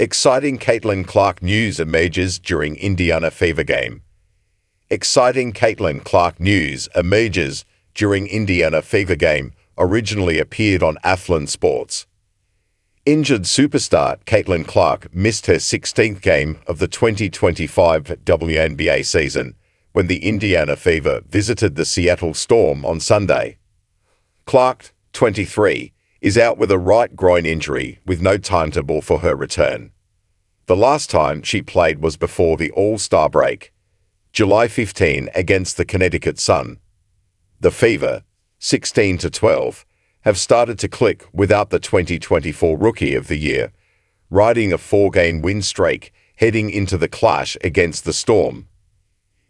Exciting Caitlin Clark news emerges during Indiana Fever game. Exciting Caitlin Clark news emerges during Indiana Fever game, originally appeared on Athlon Sports. Injured superstar Caitlin Clark missed her 16th game of the 2025 WNBA season when the Indiana Fever visited the Seattle Storm on Sunday. Clark, 23, is out with a right groin injury with no timetable for her return. The last time she played was before the All-Star break, July 15 against the Connecticut Sun. The Fever, 16-12, have started to click without the 2024 Rookie of the Year, riding a 4-game win streak heading into the clash against the Storm.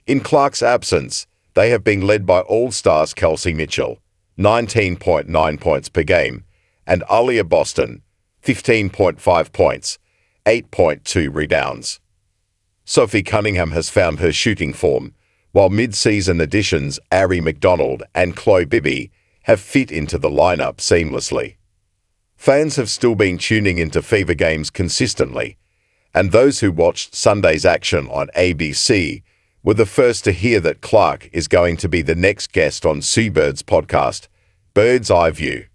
In Clark's absence, they have been led by All-Stars Kelsey Mitchell, 19.9 points per game, and Aliyah Boston, 15.5 points, 8.2 rebounds. Sophie Cunningham has found her shooting form, while mid-season additions Aari McDonald and Bibby have fit into the lineup seamlessly. Fans have still been tuning into Fever games consistently, and those who watched Sunday's action on ABC were the first to hear that Clark is going to be the next guest on Sue Bird's podcast, Bird's Eye View.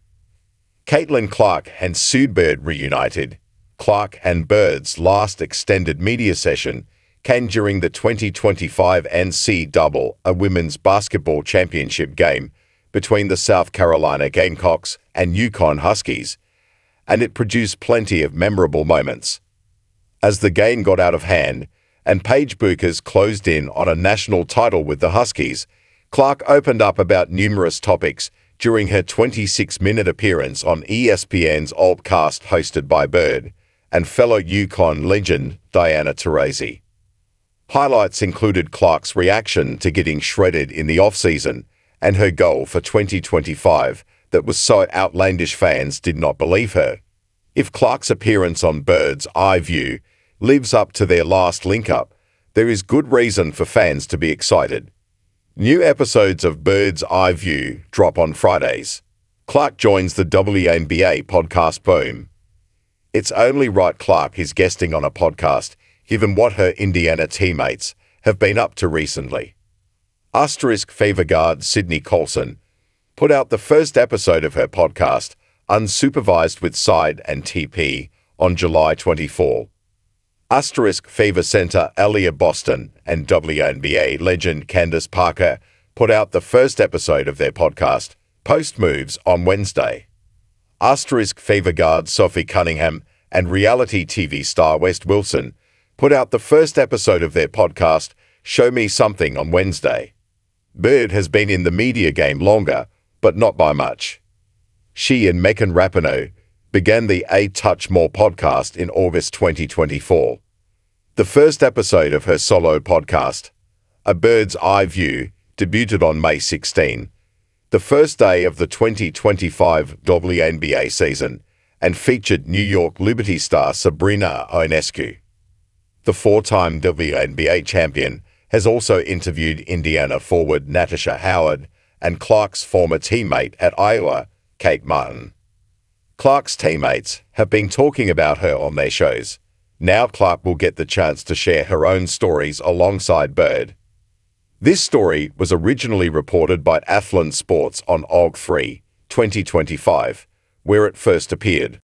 Caitlin Clark and Sue Bird reunited. Clark and Bird's last extended media session came during the 2025 NCAA Women's Basketball Championship game between the South Carolina Gamecocks and UConn Huskies, and it produced plenty of memorable moments. As the game got out of hand and Paige Bueckers closed in on a national title with the Huskies, Clark opened up about numerous topics during her 26-minute appearance on ESPN's Alt-Cast hosted by Bird and fellow UConn legend Diana Taurasi. Highlights included Clark's reaction to getting shredded in the off-season and her goal for 2025 that was so outlandish fans did not believe her. If Clark's appearance on Bird's Eye View lives up to their last link-up, there is good reason for fans to be excited. New episodes of Bird's Eye View drop on Fridays. Clark joins the WNBA podcast boom. It's only right Clark is guesting on a podcast, given what her Indiana teammates have been up to recently. Fever guard Sydney Colson put out the first episode of her podcast, Unsupervised with Side and TP, on July 24. Fever center Aliyah Boston and WNBA legend Candace Parker put out the first episode of their podcast, Post Moves, on Wednesday. Fever guard Sophie Cunningham and reality TV star West Wilson put out the first episode of their podcast, Show Me Something, on Wednesday. Bird has been in the media game longer, but not by much. She and Megan Rapinoe began the A Touch More podcast in August 2024. The first episode of her solo podcast, A Bird's Eye View, debuted on May 16, the first day of the 2025 WNBA season, and featured New York Liberty star Sabrina Ionescu. The 4-time WNBA champion has also interviewed Indiana forward Natasha Howard and Clark's former teammate at Iowa, Kate Martin. Clark's teammates have been talking about her on their shows. Now Clark will get the chance to share her own stories alongside Bird. This story was originally reported by Athlon Sports on Aug 3, 2025, where it first appeared.